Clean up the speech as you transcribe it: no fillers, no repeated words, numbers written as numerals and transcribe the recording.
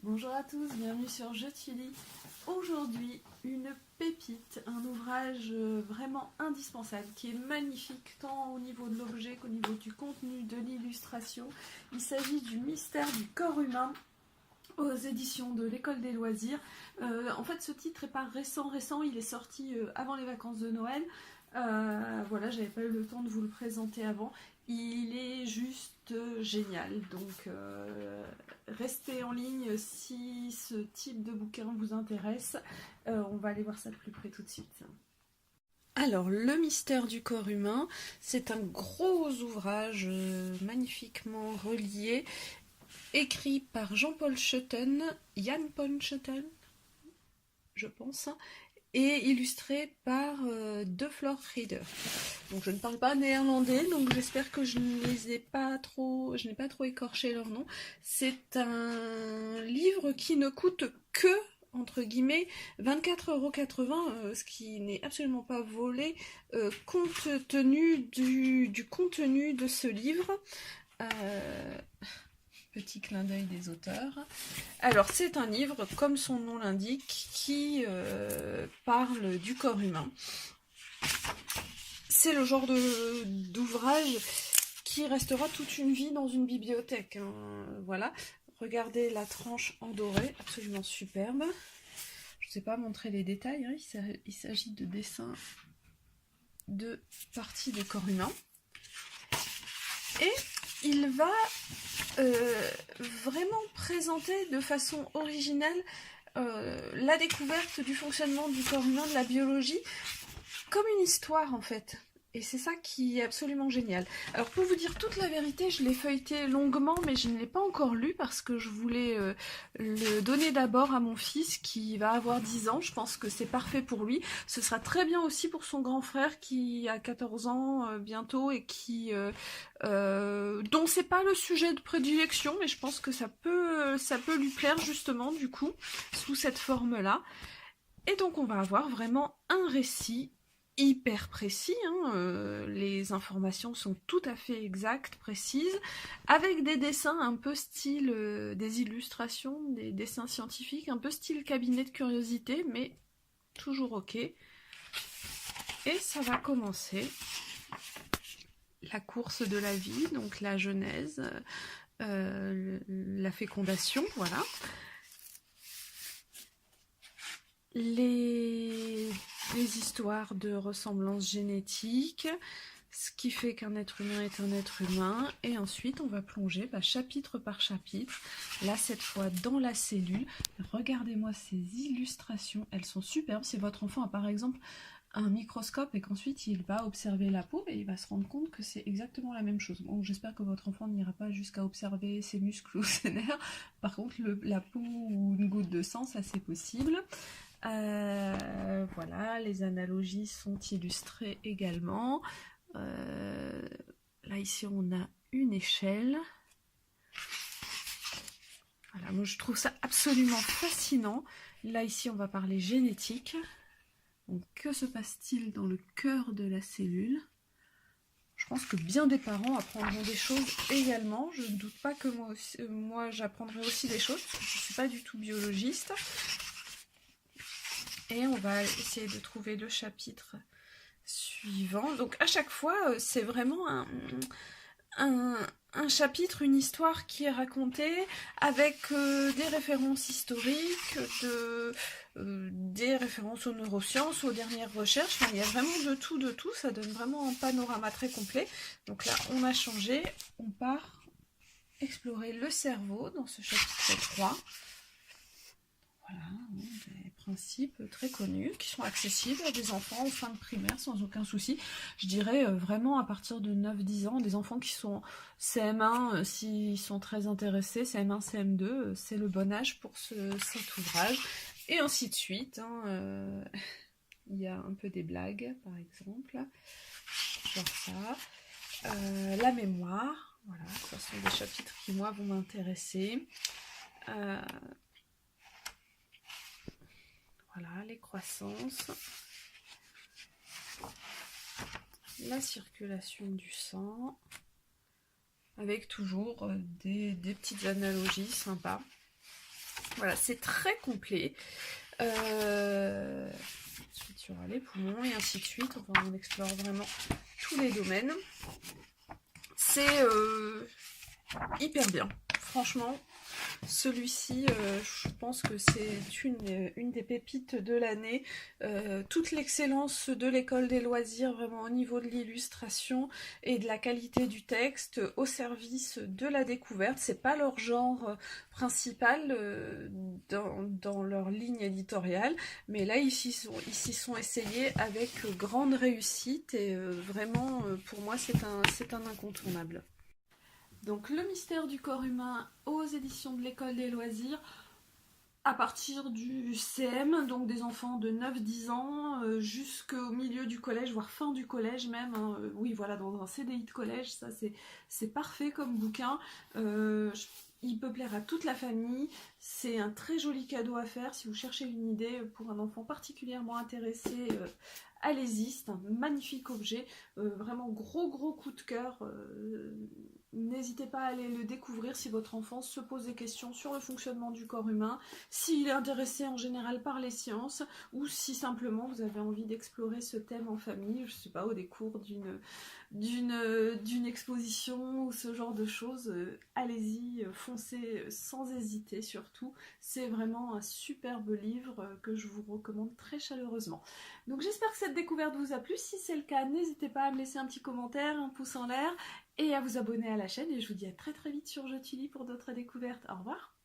Bonjour à tous, bienvenue sur Je t'y lis. Aujourd'hui, une pépite, un ouvrage vraiment indispensable qui est magnifique tant au niveau de l'objet qu'au niveau du contenu, de l'illustration. Il s'agit du mystère du corps humain aux éditions de l'École des loisirs. En fait, ce titre n'est pas récent, il est sorti avant les vacances de Noël. Voilà, j'avais pas eu le temps de vous le présenter avant. Il est juste génial, donc restez en ligne si ce type de bouquin vous intéresse. On va aller voir ça de plus près tout de suite. Alors, Le mystère du corps humain, c'est un gros ouvrage magnifiquement relié, écrit par Jean-Paul Schoeten, Jan Paul Schoeten, je pense, et illustré par De Flor Rieder. Donc je ne parle pas néerlandais, donc j'espère que je n'ai pas trop écorché leur nom. C'est un livre qui ne coûte que, entre guillemets, 24,80 €, ce qui n'est absolument pas volé, compte tenu du contenu de ce livre. Petit clin d'œil des auteurs. Alors, c'est un livre, comme son nom l'indique, qui parle du corps humain. C'est le genre d'ouvrage qui restera toute une vie dans une bibliothèque. Voilà. Regardez la tranche en doré, absolument superbe. Je ne sais pas montrer les détails, il s'agit de dessins de parties du corps humain. Et il va vraiment présenter de façon originale la découverte du fonctionnement du corps humain, de la biologie, comme une histoire en fait. Et c'est ça qui est absolument génial. Alors pour vous dire toute la vérité, je l'ai feuilleté longuement, mais je ne l'ai pas encore lu parce que je voulais le donner d'abord à mon fils qui va avoir 10 ans. Je pense que c'est parfait pour lui. Ce sera très bien aussi pour son grand frère qui a 14 ans bientôt et qui dont c'est pas le sujet de prédilection, mais je pense que ça peut lui plaire justement du coup, sous cette forme-là. Et donc on va avoir vraiment un récit hyper précis, les informations sont tout à fait exactes, précises, avec des dessins un peu style, des illustrations, des dessins scientifiques, un peu style cabinet de curiosité, mais toujours ok. Et ça va commencer la course de la vie, donc la genèse, la fécondation, voilà. Les histoires de ressemblance génétique, ce qui fait qu'un être humain est un être humain, et ensuite on va plonger chapitre par chapitre, là cette fois dans la cellule. Regardez-moi ces illustrations, elles sont superbes. Si votre enfant a par exemple un microscope et qu'ensuite il va observer la peau, et il va se rendre compte que c'est exactement la même chose. Bon, j'espère que votre enfant n'ira pas jusqu'à observer ses muscles ou ses nerfs, par contre la peau ou une goutte de sang, ça c'est possible. Voilà, les analogies sont illustrées également. Là ici on a une échelle. Voilà, moi je trouve ça absolument fascinant. Là ici on va parler génétique. Donc que se passe-t-il dans le cœur de la cellule? Je pense que bien des parents apprendront des choses également. Je ne doute pas que moi j'apprendrai aussi des choses, parce que je ne suis pas du tout biologiste. Et on va essayer de trouver le chapitre suivant. Donc à chaque fois, c'est vraiment un chapitre, une histoire qui est racontée avec des références historiques, des références aux neurosciences, aux dernières recherches. Enfin, il y a vraiment de tout. Ça donne vraiment un panorama très complet. Donc là, on a changé. On part explorer le cerveau dans ce chapitre 3. Voilà, des principes très connus qui sont accessibles à des enfants en fin de primaire sans aucun souci. Je dirais vraiment à partir de 9-10 ans, des enfants qui sont CM1, s'ils sont très intéressés, CM1, CM2, c'est le bon âge pour cet ouvrage. Et ainsi de suite. Il y a un peu des blagues, par exemple. Genre ça. La mémoire. Voilà, ce sont des chapitres qui, moi, vont m'intéresser. Voilà, les croissances, la circulation du sang, avec toujours des petites analogies sympas. Voilà, c'est très complet. Ensuite, il y aura les poumons et ainsi de suite. Enfin, on explore vraiment tous les domaines. C'est hyper bien. Franchement, celui-ci, je pense que c'est une des pépites de l'année. Toute l'excellence de l'école des loisirs, vraiment au niveau de l'illustration et de la qualité du texte, au service de la découverte. C'est pas leur genre principal dans leur ligne éditoriale, mais là, ils s'y sont essayés avec grande réussite et vraiment, pour moi, c'est un incontournable. Donc le mystère du corps humain aux éditions de l'école des loisirs, à partir du CM, donc des enfants de 9-10 ans, jusqu'au milieu du collège, voire fin du collège même, hein. Oui voilà, dans un CDI de collège, ça c'est parfait comme bouquin. Il peut plaire à toute la famille, c'est un très joli cadeau à faire si vous cherchez une idée pour un enfant particulièrement intéressé. Allez-y, c'est un magnifique objet, vraiment gros coup de cœur. N'hésitez pas à aller le découvrir si votre enfant se pose des questions sur le fonctionnement du corps humain, s'il est intéressé en général par les sciences, ou si simplement vous avez envie d'explorer ce thème en famille, je sais pas, au décours d'une exposition ou ce genre de choses. Allez-y, foncez sans hésiter surtout. C'est vraiment un superbe livre que je vous recommande très chaleureusement. Donc j'espère que cette découverte vous a plu. Si c'est le cas, n'hésitez pas à me laisser un petit commentaire, un pouce en l'air et à vous abonner à la chaîne. Et je vous dis à très vite sur Je t'y lis pour d'autres découvertes. Au revoir.